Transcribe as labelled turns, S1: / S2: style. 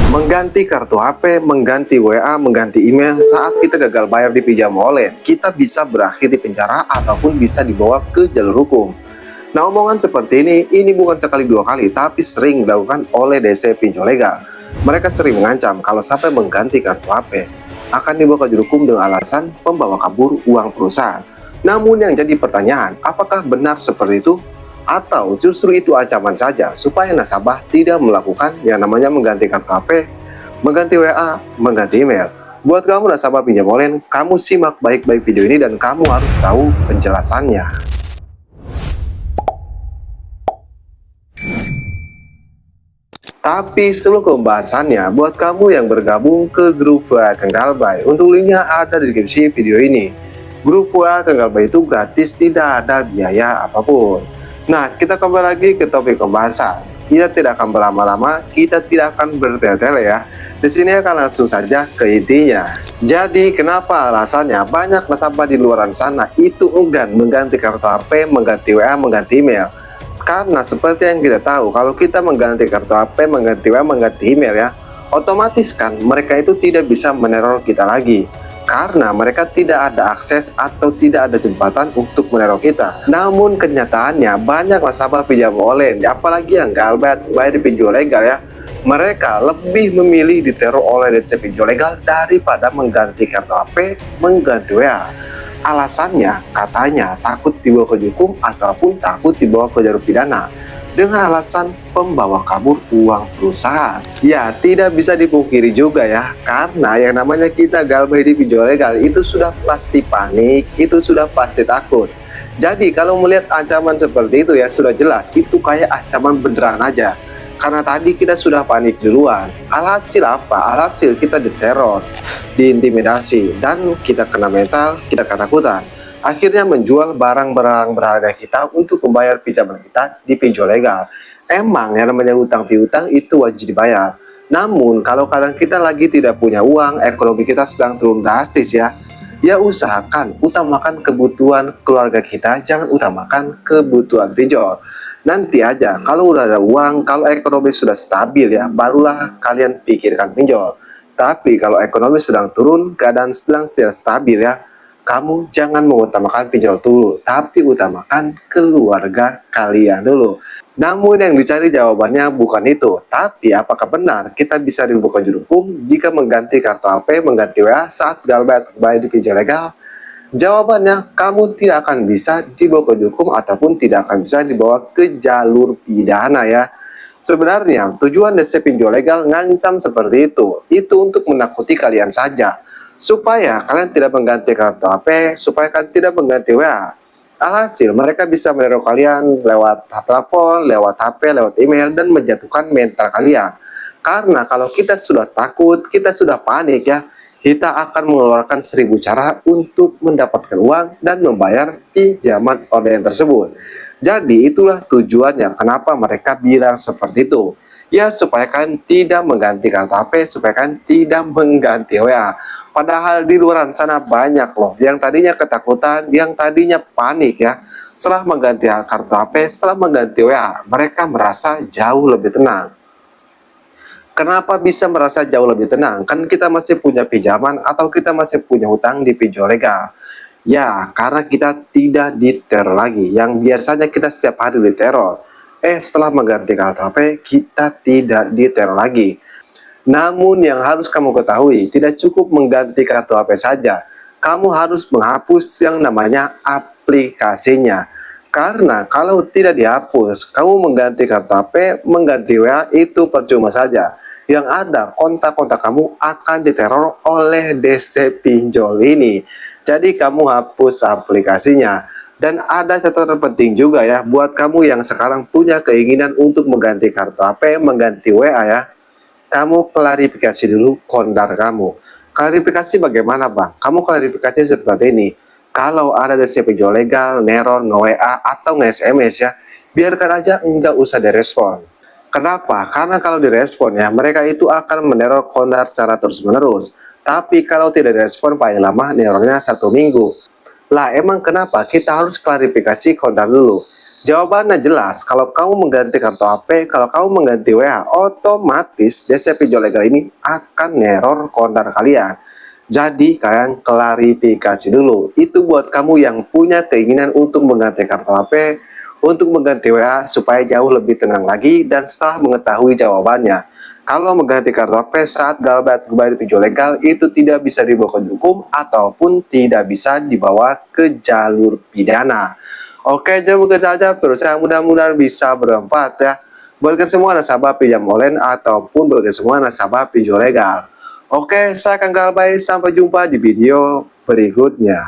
S1: Mengganti kartu HP, mengganti WA, mengganti email saat kita gagal bayar di pinjam online, kita bisa berakhir di penjara ataupun bisa dibawa ke jalur hukum. Nah, omongan seperti ini bukan sekali dua kali, tapi sering dilakukan oleh DC pinjol legal. Mereka sering mengancam kalau sampai mengganti kartu HP, akan dibawa ke jalur hukum dengan alasan pembawa kabur uang perusahaan. Namun yang jadi pertanyaan, apakah benar seperti itu? Atau justru itu ancaman saja supaya nasabah tidak melakukan yang namanya mengganti kartu HP, mengganti WA, mengganti email. Buat kamu nasabah pinjam online, kamu simak baik-baik video ini dan kamu harus tahu penjelasannya. Tapi sebelum ke pembahasannya, buat kamu yang bergabung ke grup WA Kang Galbay, untuk linknya ada di deskripsi video ini. Grup WA Kang Galbay itu gratis, tidak ada biaya apapun. Nah, kita kembali lagi ke topik pembahasan. Kita tidak akan berlama-lama, kita tidak akan bertele-tele ya. Di sini akan langsung saja ke intinya. Jadi, kenapa alasannya banyak nasabah di luar sana itu enggan mengganti kartu HP, mengganti WA, mengganti email? Karena seperti yang kita tahu, kalau kita mengganti kartu HP, mengganti WA, mengganti email ya, otomatis kan mereka itu tidak bisa meneror kita lagi. Karena mereka tidak ada akses atau tidak ada jembatan untuk meneror kita. Namun kenyataannya banyak nasabah pinjam online, apalagi yang galbat bayar di pinjol legal ya, mereka lebih memilih diteror oleh DC pinjol legal daripada mengganti kartu HP, mengganti WA. Alasannya katanya takut dibawa ke hukum ataupun takut dibawa ke jalur pidana dengan alasan pembawa kabur uang perusahaan. Ya, tidak bisa dipungkiri juga ya, karena yang namanya kita galbay di pinjol legal itu sudah pasti panik, itu sudah pasti takut. Jadi kalau melihat ancaman seperti itu ya sudah jelas itu kayak ancaman beneran aja. Karena tadi kita sudah panik duluan. Alhasil apa? Alhasil kita diteror, diintimidasi, dan kita kena mental, kita ketakutan. Akhirnya menjual barang-barang berharga kita untuk membayar pinjaman kita di pinjol legal. Emang yang namanya utang piutang itu wajib dibayar. Namun kalau kadang kita lagi tidak punya uang, ekonomi kita sedang turun drastis ya usahakan utamakan kebutuhan keluarga kita, jangan utamakan kebutuhan pinjol. Nanti aja kalau udah ada uang, kalau ekonomi sudah stabil ya, barulah kalian pikirkan pinjol. Tapi kalau ekonomi sedang turun, keadaan sedang tidak stabil ya, kamu jangan mengutamakan pinjol dulu, tapi utamakan keluarga kalian dulu. Namun yang dicari jawabannya bukan itu, tapi apakah benar kita bisa dibuka jalur hukum jika mengganti kartu HP, mengganti WA saat galbay di pinjol legal? Jawabannya, kamu tidak akan bisa dibawa ke jalur hukum ataupun tidak akan bisa dibawa ke jalur pidana ya. Sebenarnya tujuan DC pinjol legal ngancam seperti itu untuk menakuti kalian saja, supaya kalian tidak mengganti kartu HP, supaya kalian tidak mengganti WA. Alhasil mereka bisa meneror kalian lewat telepon, lewat HP, lewat email, dan menjatuhkan mental kalian. Karena kalau kita sudah takut, kita sudah panik ya, kita akan mengeluarkan 1000 cara untuk mendapatkan uang dan membayar pinjaman online tersebut. Jadi itulah tujuannya kenapa mereka bilang seperti itu. Ya supaya kalian tidak mengganti kartu HP, supaya kalian tidak mengganti WA. Padahal di luar sana banyak loh yang tadinya ketakutan, yang tadinya panik ya. Setelah mengganti kartu HP, setelah mengganti WA, mereka merasa jauh lebih tenang. Kenapa bisa merasa jauh lebih tenang? Kan kita masih punya pinjaman atau kita masih punya hutang di pinjol legal. Ya, karena kita tidak diteror lagi. Yang biasanya kita setiap hari diteror. Setelah mengganti kartu HP, kita tidak diteror lagi. Namun yang harus kamu ketahui, tidak cukup mengganti kartu HP saja. Kamu harus menghapus yang namanya aplikasinya. Karena kalau tidak dihapus, kamu mengganti kartu HP, mengganti WA itu percuma saja. Yang ada kontak-kontak kamu akan diteror oleh DC pinjol ini. Jadi kamu hapus aplikasinya. Dan ada catatan penting juga ya buat kamu yang sekarang punya keinginan untuk mengganti kartu HP, mengganti WA ya. Kamu klarifikasi dulu kondar kamu. Klarifikasi bagaimana bang? Kamu klarifikasi seperti ini. Kalau ada DC pinjol legal, neror, nge-WA atau nge-SMS ya, biarkan aja, enggak usah direspon. Kenapa? Karena kalau direspon ya, mereka itu akan meneror kondar secara terus-menerus. Tapi kalau tidak direspon paling lama nerornya 1 minggu. Lah emang kenapa kita harus klarifikasi kondar dulu? Jawabannya jelas, kalau kamu mengganti kartu HP, kalau kamu mengganti WA, otomatis DC pinjol legal ini akan neror konter kalian. Jadi kalian klarifikasi dulu. Itu buat kamu yang punya keinginan untuk mengganti kartu HP, untuk mengganti WA supaya jauh lebih tenang lagi dan setelah mengetahui jawabannya. Kalau mengganti kartu HP saat Galbay kembali pinjol legal itu tidak bisa dibawa ke hukum ataupun tidak bisa dibawa ke jalur pidana. Oke, jadi mungkin saja perusahaan mudah-mudahan bisa bermanfaat ya. Buat semua nasabah pinjam online ataupun buat semua nasabah pinjol legal. Oke, saya Kang Galbay. Sampai jumpa di video berikutnya.